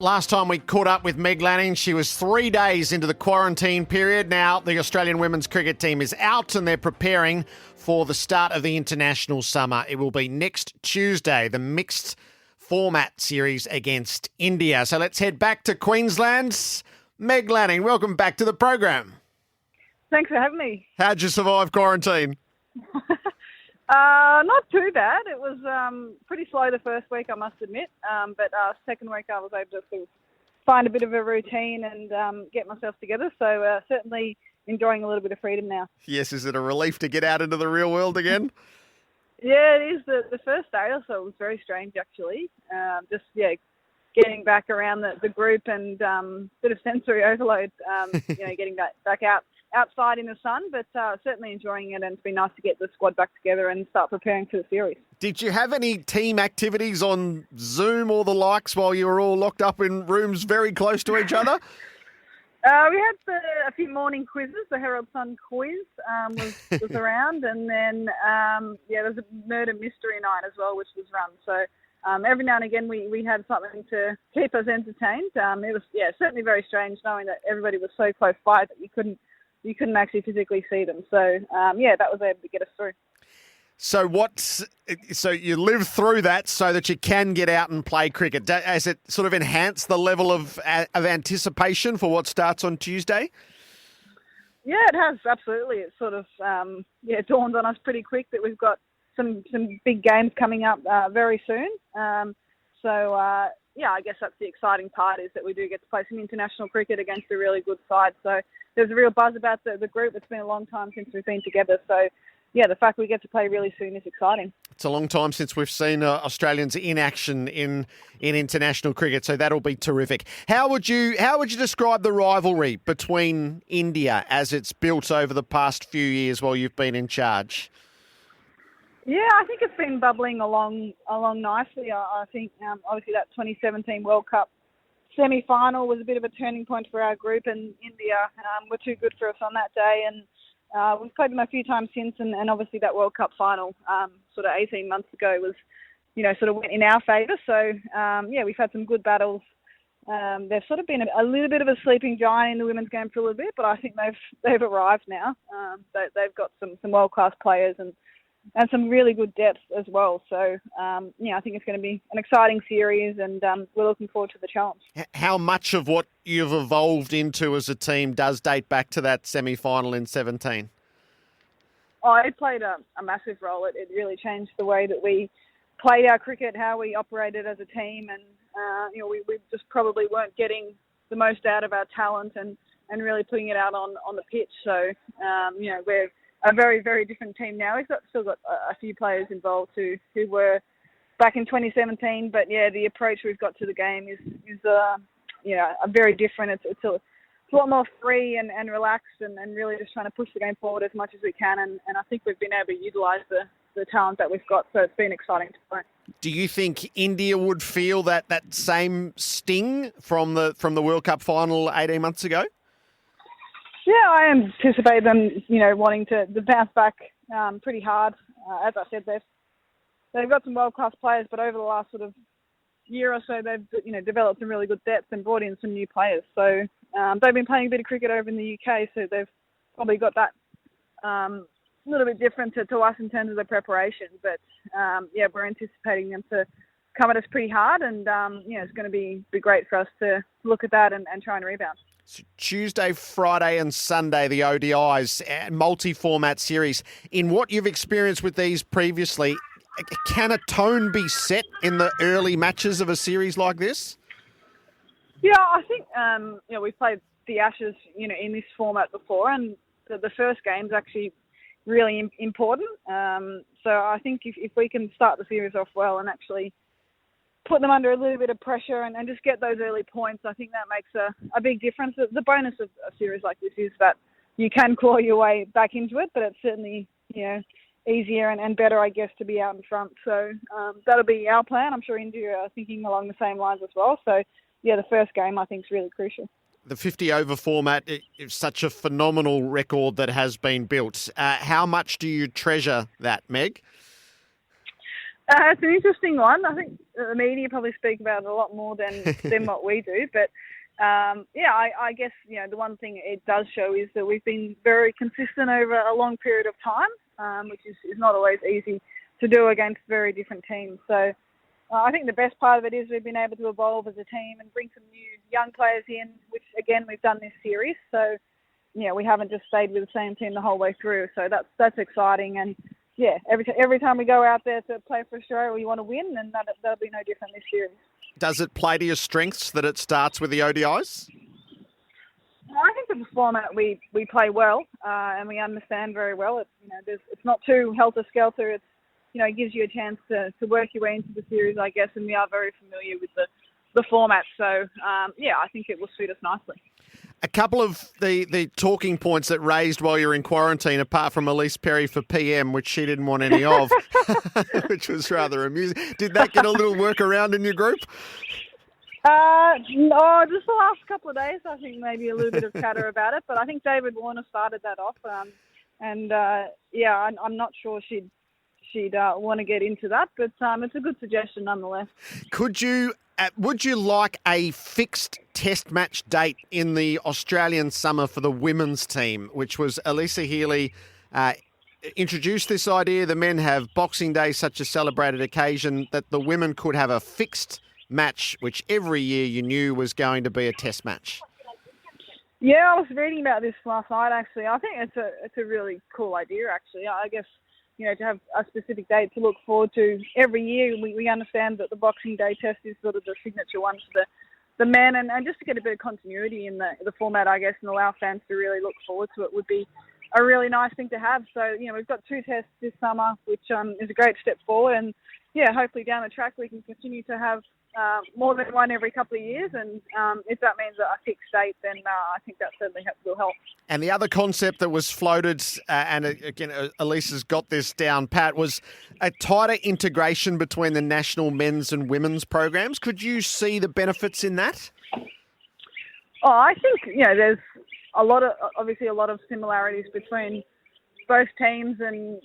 Last time we caught up with Meg Lanning, she was 3 days into the quarantine period. Now the Australian women's cricket team is out and they're preparing for the start of the international summer. It will be next Tuesday, the mixed format series against India. So let's head back to Queensland. Meg Lanning, welcome back to the program. Thanks for having me. How'd you survive quarantine? Not too bad. It was pretty slow the first week, I must admit. But second week I was able to sort of find a bit of a routine and get myself together. So certainly enjoying a little bit of freedom now. Yes, is it a relief to get out into the real world again? Yeah, it is. The first day or so was very strange, actually. Getting back around the group and bit of sensory overload, getting back outside in the sun, but certainly enjoying it, and it's been nice to get the squad back together and start preparing for the series. Did you have any team activities on Zoom or the likes while you were all locked up in rooms very close to each other? We had a few morning quizzes. The Herald Sun quiz was around, and then there was a murder mystery night as well, which was run. So every now and again we had something to keep us entertained. It was certainly very strange knowing that everybody was so close by that you couldn't actually physically see them. So that was able to get us through. So you lived through that so that you can get out and play cricket. Has it sort of enhanced the level of anticipation for what starts on Tuesday? Yeah, it has, absolutely. It sort of dawned on us pretty quick that we've got some big games coming up very soon. I guess that's the exciting part, is that we do get to play some international cricket against a really good side. So there's a real buzz about the group. It's been a long time since we've been together. So, the fact we get to play really soon is exciting. It's a long time since we've seen Australians in action in international cricket, so that'll be terrific. How would you describe the rivalry between India as it's built over the past few years while you've been in charge? Yeah, I think it's been bubbling along nicely. I think obviously that 2017 World Cup semi-final was a bit of a turning point for our group, and India were too good for us on that day. And we've played them a few times since, and obviously that World Cup final sort of 18 months ago was, sort of went in our favour. So, we've had some good battles. They've sort of been a little bit of a sleeping giant in the women's game for a little bit, but I think they've arrived now. They've got some world-class players and some really good depth as well. So, I think it's going to be an exciting series, and we're looking forward to the challenge. How much of what you've evolved into as a team does date back to that semi-final in 17? Oh, it played a massive role. It really changed the way that we played our cricket, how we operated as a team, and we just probably weren't getting the most out of our talent and really putting it out on the pitch. So, we're a very, very different team now. We've still got a few players involved who were back in 2017, but the approach we've got to the game is very different. It's a lot more free and relaxed, and really just trying to push the game forward as much as we can. And I think we've been able to utilise the talent that we've got. So it's been exciting to play. Do you think India would feel that same sting from the World Cup final 18 months ago? Yeah, I anticipate them, wanting to bounce back pretty hard. As I said, they've got some world-class players, but over the last sort of year or so, they've developed some really good depth and brought in some new players. So they've been playing a bit of cricket over in the UK, so they've probably got that a little bit different to us in terms of the preparation. But we're anticipating them to come at us pretty hard, and it's going to be great for us to look at that and try and rebound. Tuesday, Friday and Sunday, the ODIs, multi-format series. In what you've experienced with these previously, can a tone be set in the early matches of a series like this? Yeah, I think, we've played the Ashes, in this format before, and the first game's actually really important. So I think if we can start the series off well and actually put them under a little bit of pressure and just get those early points, I think that makes a big difference. The bonus of a series like this is that you can claw your way back into it, but it's certainly, easier and better, I guess, to be out in front. So that'll be our plan. I'm sure India are thinking along the same lines as well. So, the first game I think is really crucial. The 50-over format is such a phenomenal record that has been built. How much do you treasure that, Meg? It's an interesting one. I think the media probably speak about it a lot more than what we do. But, I guess, the one thing it does show is that we've been very consistent over a long period of time, which is not always easy to do against very different teams. So I think the best part of it is we've been able to evolve as a team and bring some new young players in, which, again, we've done this series. So, we haven't just stayed with the same team the whole way through. So that's exciting. And, every time we go out there to play for Australia, we want to win, and that'll be no different this series. Does it play to your strengths that it starts with the ODIs? I think with the format we play well, and we understand very well. It's not too helter-skelter. It gives you a chance to work your way into the series, I guess, and we are very familiar with the format. So, I think it will suit us nicely. A couple of the talking points that raised while you're in quarantine, apart from Elise Perry for PM, which she didn't want any of, which was rather amusing. Did that get a little workaround in your group? No, just the last couple of days, I think maybe a little bit of chatter about it. But I think David Warner started that off. I'm not sure she'd want to get into that, but it's a good suggestion nonetheless. Would you like a fixed test match date in the Australian summer for the women's team, which was Elisa Healy introduced this idea? The men have Boxing Day, such a celebrated occasion, that the women could have a fixed match, which every year you knew was going to be a test match. Yeah, I was reading about this last night, actually. I think it's a really cool idea, actually. I guess, to have a specific date to look forward to every year. We understand that the Boxing Day test is sort of the signature one for the men, and just to get a bit of continuity in the format, I guess, and allow fans to really look forward to it would be a really nice thing to have. So, we've got 2 tests this summer, which is a great step forward, and hopefully down the track we can continue to have more than one every couple of years, and if that means a fixed date, then I think that certainly will help. And the other concept that was floated, and again, Elisa's got this down pat, was a tighter integration between the national men's and women's programs. Could you see the benefits in that? Oh, I think there's obviously a lot of similarities between both teams and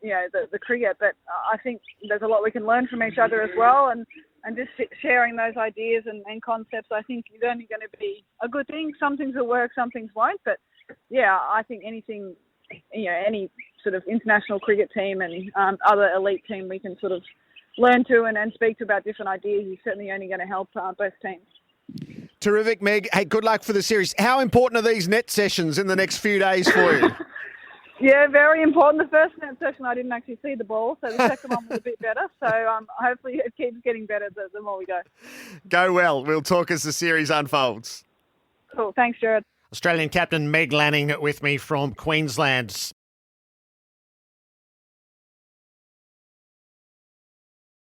the cricket, but I think there's a lot we can learn from each other as well, and just sharing those ideas and concepts, I think, is only going to be a good thing. Some things will work, some things won't, but I think anything, any sort of international cricket team and other elite team we can sort of learn to and speak to about different ideas is certainly only going to help both teams. Terrific, Meg. Hey, good luck for the series. How important are these net sessions in the next few days for you? Yeah, very important. The first net session I didn't actually see the ball, so the second one was a bit better. So hopefully it keeps getting better the more we go. Go well. We'll talk as the series unfolds. Cool. Thanks, Jared. Australian captain Meg Lanning with me from Queensland.